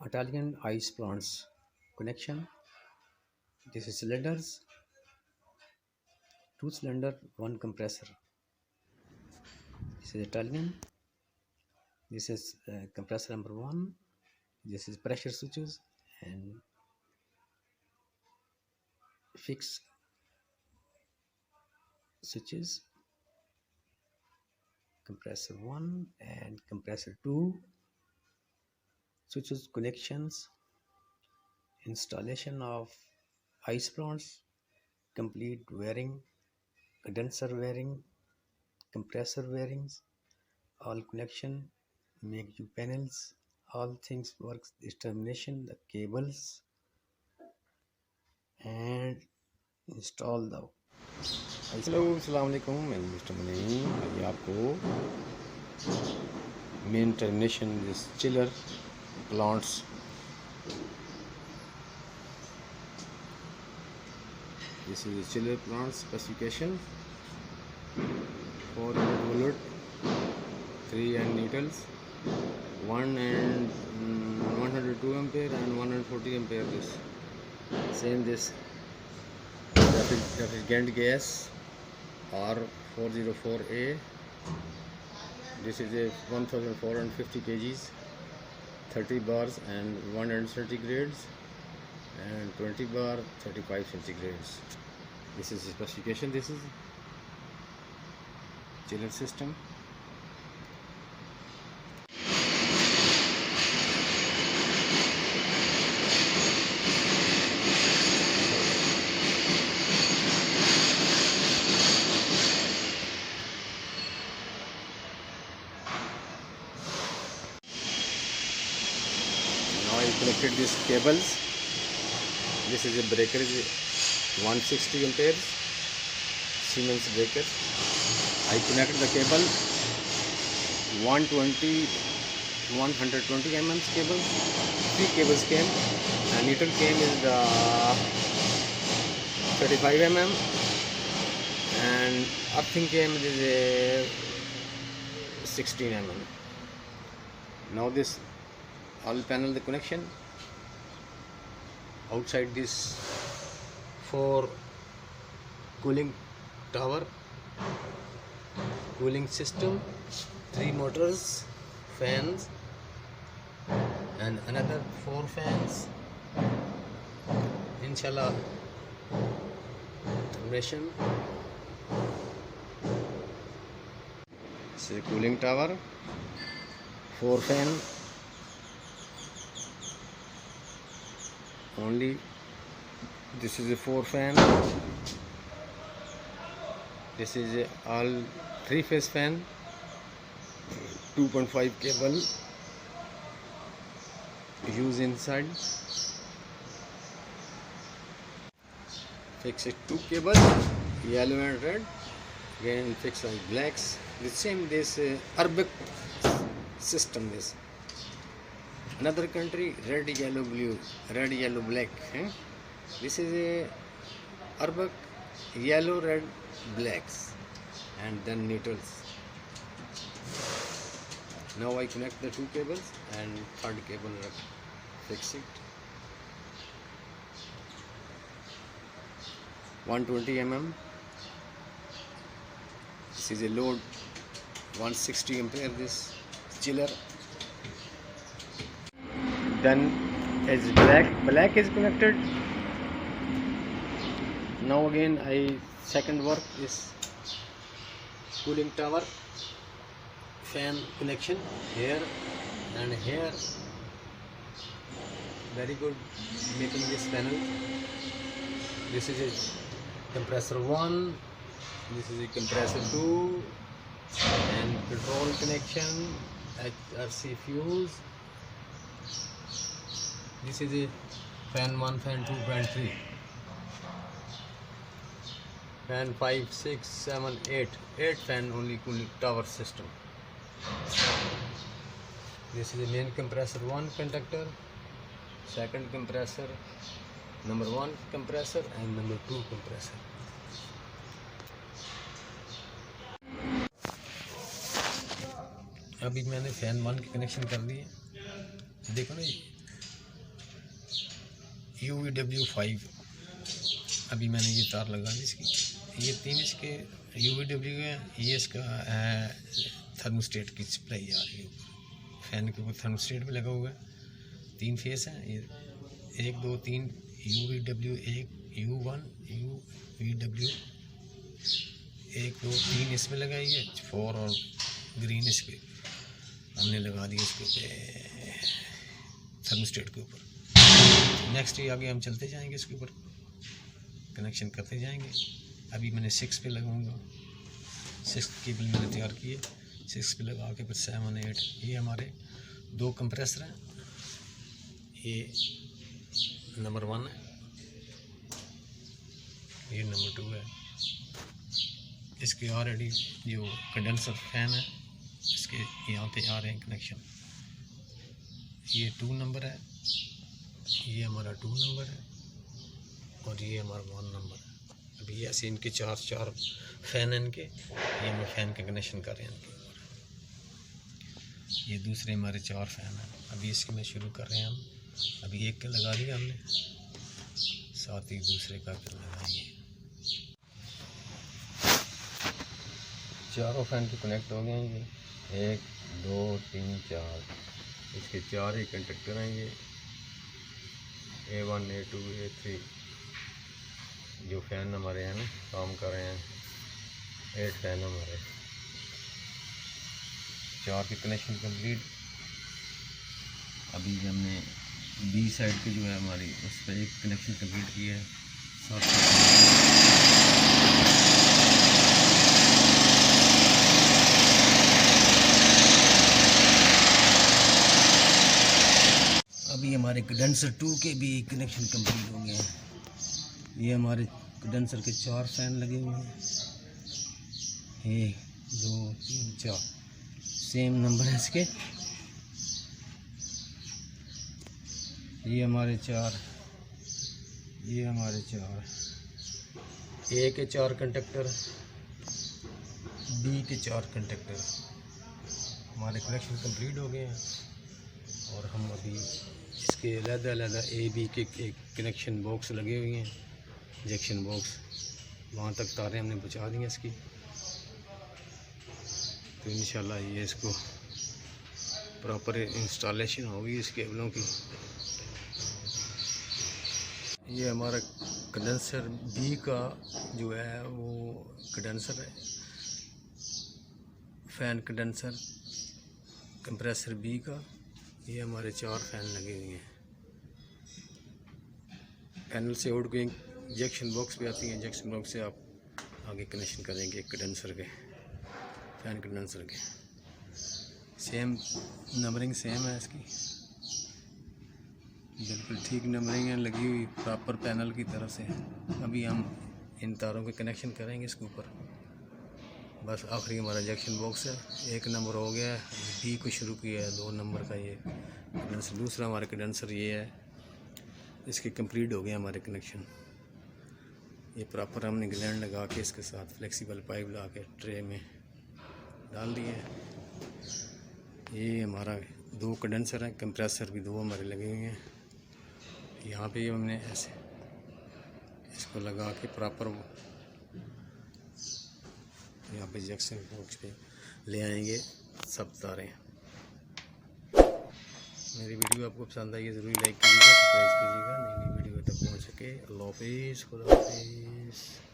Italian ice plants connection. This is cylinders, two cylinder, one compressor. This is Italian. This is compressor number one. This is pressure switches and fixed switches. Compressor one and compressor two. Switches connections. Installation of ice plants. Complete wiring. Condenser wiring. Compressor wirings. All connection. Make you panels. All things works. Determination. The cables and install the hello अस्सलाम वालेकुम, मैं mister money. ये आपको main termination this chiller plants this is the chiller plant specification. 400 volt, 3 and needles, 1 and 102 ampere and 140 ampere. This same this refrigerant gas R404A. This is a 1450 kgs, 30 bars and 100 centigrades and 20 bar 35 centigrades. This is the specification. This is chiller system. Now I connected these cables. This is a breaker, is 160 amperes Siemens breaker. I connected the cable 120 mm cable. 3 cables came and needle came is the 35 mm and earthing came is a 16 mm. Now this all panel the connection. Outside this 4 cooling tower, cooling system, 3 motors, fans and another 4 fans. Inshallah termination. This is a cooling tower, 4 fan only. This is a 4 fan. This is a all 3-phase fan, 2.5 cable use inside. Fix it 2 cables, yellow and red. Again fix like blacks. The same this Arabic system. This another country, red yellow blue, red yellow black. This is a Arabic, yellow red blacks and then neutral. Now I connect the 2 cables and 3rd cable, fix it. 120 mm. This is a load 160 ampere this chiller. Then as black is connected. Now again second work is cooling tower, fan connection here and here. Very good making this panel. This is a compressor 1, this is a compressor 2 and control connection, HRC fuse. This is a fan 1, fan 2, fan 3, fan 5, 6, 7, 8 fan only cooling tower system. This is the main compressor 1 conductor, second compressor, number 1 compressor and number 2 compressor. अभी मैंने fan 1 की connection कर दी है। देखो ना UVW5 अभी मैंने ये तार लगा दी इसकी। ये 3 इसके UVW है, ये इसका थर्मोस्टेट की सप्लाई आ रही है ऊपर। फैन के ऊपर थर्मोस्टेट भी लगा हुआ है। 3 फेस हैं ये, 1 2 3 UVW, 1 U1 UVW, 1 2 3 इसमें लगाई है, 4 और ग्रीन इस पर हमने लगा दिया इसके ऊपर थर्मोस्टेट के ऊपर। नेक्स्ट ये आगे हम चलते जाएंगे, इसके ऊपर कनेक्शन करते जाएंगे। अभी मैंने 6 पे लगाऊंगा, 6 केबल मैंने तैयार की है, 6 पे लगा के फिर 7 8। ये हमारे 2 कंप्रेसर हैं, ये नंबर 1 है, ये नंबर 2 है। इसके ऑलरेडी जो कंडेंसर फैन है इसके यहाँ पे आ रहे हैं कनेक्शन। ये 2 नंबर है, ये हमारा 2 नंबर है और ये हमारा 1 नंबर है। अभी ऐसे इनके 4 फैन हैं इनके, ये हम फैन के कनेक्शन कर रहे हैं इनके ऊपर। ये दूसरे हमारे 4 फैन हैं। अभी इसके में शुरू कर रहे हैं हम। अभी एक का लगा दिया हमने, साथ ही दूसरे का लगाएंगे। चारों फैन के कनेक्ट हो गए हैं ये, 1 2 3 4। इसके 4 ही कंडक्टर हैं ये, A1 A2 A3। जो फैन हमारे हैं ना काम कर रहे हैं, 8 फैन हमारे, 4 के कनेक्शन कंप्लीट। अभी हमने बी साइड पे जो है हमारी उस पर एक कनेक्शन कंप्लीट किया है, अभी हमारे कंडेंसर 2 के भी कनेक्शन कंप्लीट हो गए हैं। ये हमारे कंडेंसर के 4 फैन लगे हुए हैं, 1 2 3 4, सेम नंबर है इसके। ये हमारे 4, ये हमारे 4, ए के 4 कंडक्टर, बी के 4 कंडक्टर। हमारे कनेक्शन कंप्लीट हो गए हैं और हम अभी इसके अलग-अलग ए बी के कनेक्शन बॉक्स लगे हुए हैं, जंक्शन बॉक्स, वहाँ तक तारें हमने पहुँचा दी हैं इसकी। तो इंशाल्लाह ये इसको प्रॉपर इंस्टॉलेशन होगी इस केबलों की। ये हमारा कंडेंसर बी का जो है वो कंडेंसर है, फैन कंडेंसर कंप्रेसर बी का। ये हमारे 4 फैन लगे हुए हैं। पैनल से आउट गोइंग इंजेक्शन बॉक्स भी आती है, इंजेक्शन बॉक्स से आप आगे कनेक्शन करेंगे कंडेंसर के, फैन कंडेंसर के। सेम नंबरिंग सेम है इसकी, बिल्कुल ठीक नंबरिंग है लगी हुई प्रॉपर पैनल की तरफ से। अभी हम इन तारों के कनेक्शन करेंगे इसके ऊपर। बस आखिरी हमारा इंजेक्शन बॉक्स है, 1 नंबर हो गया है, बी को शुरू किया है 2 नंबर का ये कंडेंसर। दूसरा हमारा कंडेंसर ये है, इसके कंप्लीट हो गए हमारे कनेक्शन। ये प्रॉपर हमने ग्लैंड लगा के इसके साथ फ्लेक्सिबल पाइप लगा के ट्रे में डाल दिए हैं। ये हमारा 2 कंडेंसर हैं, कंप्रेसर भी 2 हमारे लगे हुए हैं। यहाँ पे हमने ऐसे इसको लगा के प्रॉपर यहाँ पे जंक्शन बॉक्स पे ले आएंगे सब तारें। मेरी वीडियो आपको पसंद आई है ज़रूर लाइक कीजिएगा, सब्सक्राइब कीजिएगा, नई नई वीडियो तक पहुँच सके। अल्लाह हाफिज़, खुदा हाफिज़।